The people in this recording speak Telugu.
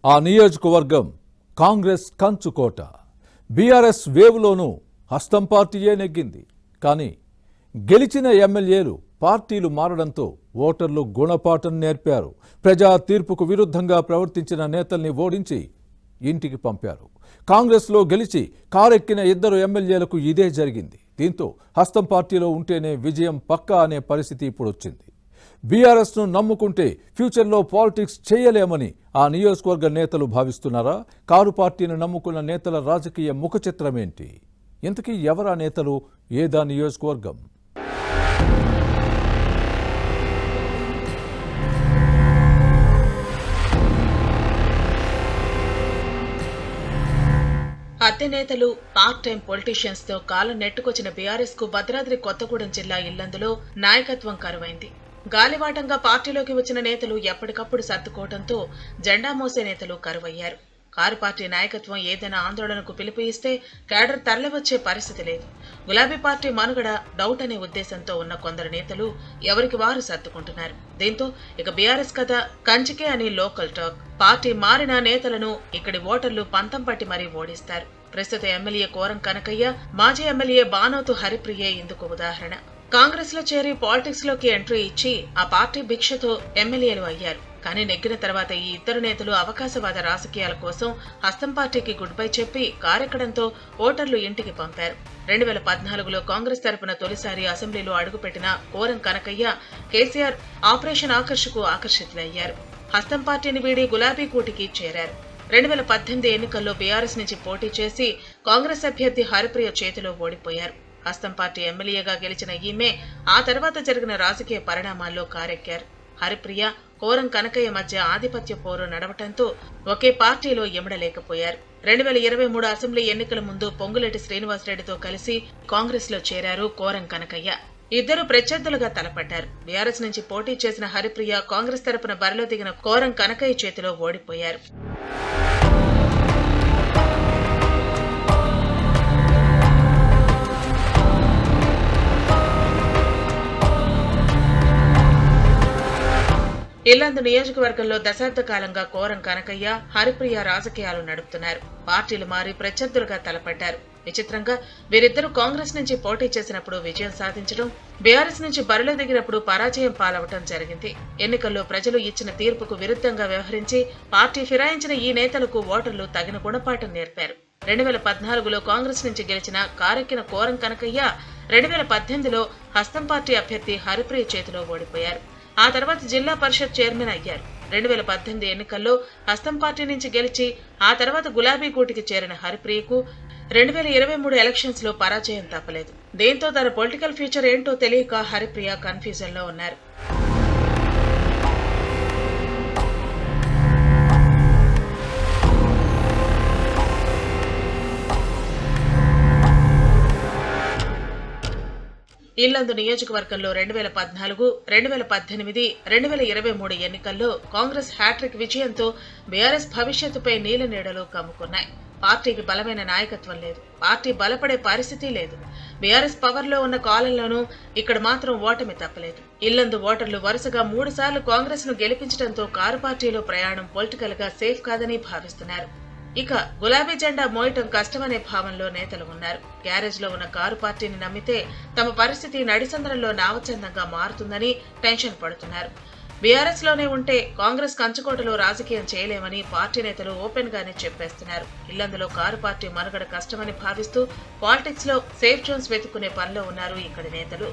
ఆ నియోజకవర్గం కాంగ్రెస్ కంచుకోట. బీఆర్ఎస్ వేవ్లోనూ హస్తం పార్టీయే నెగ్గింది. కానీ గెలిచిన ఎమ్మెల్యేలు పార్టీలు మారడంతో ఓటర్లు గుణపాఠం నేర్పారు. ప్రజా తీర్పుకు విరుద్ధంగా ప్రవర్తించిన నేతల్ని ఓడించి ఇంటికి పంపారు. కాంగ్రెస్లో గెలిచి కారెక్కిన ఇద్దరు ఎమ్మెల్యేలకు ఇదే జరిగింది. దీంతో హస్తం పార్టీలో ఉంటేనే విజయం పక్కా అనే పరిస్థితి ఇప్పుడు వచ్చింది. బీఆర్ఎస్ను నమ్ముకుంటే ఫ్యూచర్లో పాలిటిక్స్ చేయలేమని ఆ నియోజకవర్గ నేతలు భావిస్తున్నారా? కారు పార్టీని నమ్ముకున్న నేతల రాజకీయ ముఖచిత్రమేంటి? ఇంతకీ ఎవరా నేతలు? ఏదా నియోజకవర్గం? అద్దె నేతలు, పార్ట్ టైం పొలిటీషియన్స్ తో కాలం నెట్టుకొచ్చిన బీఆర్ఎస్ కు భద్రాద్రి కొత్తగూడెం జిల్లా ఇల్లందులో నాయకత్వం కరువైంది. గాలివాటంగా పార్టీలోకి వచ్చిన నేతలు ఎప్పటికప్పుడు సర్దుకోవడంతో జెండా మోసే నేతలు కరువయ్యారు. కారు పార్టీ నాయకత్వం ఏదైనా ఆందోళనకు పిలుపు ఇస్తే కేడర్ తరలివచ్చే పరిస్థితి లేదు. గులాబీ పార్టీ మనుగడ డౌట్ అనే ఉద్దేశంతో ఉన్న కొందరు నేతలు ఎవరికి వారు సర్దుకుంటున్నారు. దీంతో ఇక బీఆర్ఎస్ కథ కంచికే అని లోకల్ టాక్. పార్టీ మారిన నేతలను ఇక్కడి ఓటర్లు పంతం పట్టి మరీ ఓడిస్తారు. ప్రస్తుత ఎమ్మెల్యే కోరం కనకయ్య, మాజీ ఎమ్మెల్యే బానోతు హరిప్రియే ఇందుకు ఉదాహరణ. కాంగ్రెస్ లో చేరి పాలిటిక్స్ లోకి ఎంట్రీ ఇచ్చి ఆ పార్టీ భిక్షతో ఎమ్మెల్యేలు అయ్యారు. కానీ నెగ్గిన తర్వాత ఈ ఇద్దరు నేతలు అవకాశవాద రాజకీయాల కోసం హస్తం పార్టీకి గుడ్ బై చెప్పి కారెక్కడంతో ఓటర్లు ఇంటికి పంపారు. 2014లో కాంగ్రెస్ తరపున తొలిసారి అసెంబ్లీలో అడుగుపెట్టిన కోరం కనకయ్య, కేసీఆర్ ఆపరేషన్ ఆకర్షకు ఆకర్షితులయ్యారు. హస్తం పార్టీని వీడి గులాబీ కూటికి చేరారు. 2018 ఎన్నికల్లో బీఆర్ఎస్ నుంచి పోటీ చేసి కాంగ్రెస్ అభ్యర్థి హరిప్రియ చేతిలో ఓడిపోయారు. హస్తం పార్టీ ఎమ్మెల్యేగా గెలిచిన ఈమె ఆ తర్వాత జరిగిన రాజకీయ పరిణామాల్లో కారెక్కారు. హరిప్రియ, కోరం కనకయ్య మధ్య ఆధిపత్య పోరు నడవటంతో ఒకే పార్టీలో ఇమడలేకపోయారు. 2023 అసెంబ్లీ ఎన్నికల ముందు పొంగులేటి శ్రీనివాసరెడ్డితో కలిసి కాంగ్రెస్ లో చేరారు కోరం కనకయ్య. ఇద్దరు ప్రత్యర్థులుగా తలపడ్డారు. బీఆర్ఎస్ నుంచి పోటీ చేసిన హరిప్రియ కాంగ్రెస్ తరపున బరిలో దిగిన కోరం కనకయ్య చేతిలో ఓడిపోయారు. ఇల్లందు నియోజకవర్గంలో దశాబ్ద కాలంగా కోరం కనకయ్య, హరిప్రియ రాజకీయాలు నడుపుతున్నారు. పార్టీలు మారి ప్రత్యర్థులుగా తలపడ్డారు. విచిత్రంగా వీరిద్దరూ కాంగ్రెస్ నుంచి పోటీ చేసినప్పుడు విజయం సాధించడం, బీఆర్ఎస్ నుంచి బరిలో దిగినప్పుడు పరాజయం పాలవటం జరిగింది. ఎన్నికల్లో ప్రజలు ఇచ్చిన తీర్పుకు విరుద్ధంగా వ్యవహరించి పార్టీ ఫిరాయించిన ఈ నేతలకు ఓటర్లు తగిన గుణపాఠం నేర్పారు. 2014లో కాంగ్రెస్ నుంచి గెలిచిన కారెక్కిన కోరం కనకయ్య 2018లో హస్తం పార్టీ అభ్యర్థి హరిప్రియ చేతిలో ఓడిపోయారు. ఆ తర్వాత జిల్లా పరిషత్ చైర్మన్ అయ్యారు. 2018 ఎన్నికల్లో హస్తం పార్టీ నుంచి గెలిచి ఆ తర్వాత గులాబీ కూటికి చేరిన హరిప్రియకు 2023 ఎలక్షన్స్ లో పరాజయం తప్పలేదు. దీంతో తన పొలిటికల్ ఫ్యూచర్ ఏంటో తెలియక హరిప్రియ కన్ఫ్యూజన్ లో ఉన్నారు. ఇల్లందు నియోజకవర్గంలో 2014, 2018, 2023 ఎన్నికల్లో కాంగ్రెస్ హ్యాట్రిక్ విజయంతో బీఆర్ఎస్ భవిష్యత్తుపై నీల నీడలు కమ్ముకున్నాయి. పార్టీకి బలమైన నాయకత్వం లేదు. పార్టీ బలపడే పరిస్థితి లేదు. బీఆర్ఎస్ పవర్ లో ఉన్న కాలంలోనూ ఇక్కడ మాత్రం ఓటమి తప్పలేదు. ఇల్లందు ఓటర్లు వరుసగా 3 సార్లు కాంగ్రెస్ ను గెలిపించడంతో కారు పార్టీలో ప్రయాణం పొలిటికల్ గా సేఫ్ కాదని భావిస్తున్నారు. ఇక గులాబీ జెండా మోయటం కష్టమనే భావంలో నేతలు ఉన్నారు. గ్యారేజ్ లో ఉన్న కారు పార్టీని నమ్మితే తమ పరిస్థితి నడిసంద్రంలో నావచందంగా మారుతుందని టెన్షన్ పడుతున్నారు. బీఆర్ఎస్ లోనే ఉంటే కాంగ్రెస్ కంచుకోటలో రాజకీయం చేయలేమని పార్టీ నేతలు ఓపెన్ గానే చెప్పేస్తున్నారు. ఇల్లందులో కారు పార్టీ మనుగడ కష్టమని భావిస్తూ పాలిటిక్స్ లో సేఫ్ జోన్స్ వెతుక్కునే పనిలో ఉన్నారు ఇక్కడి నేతలు.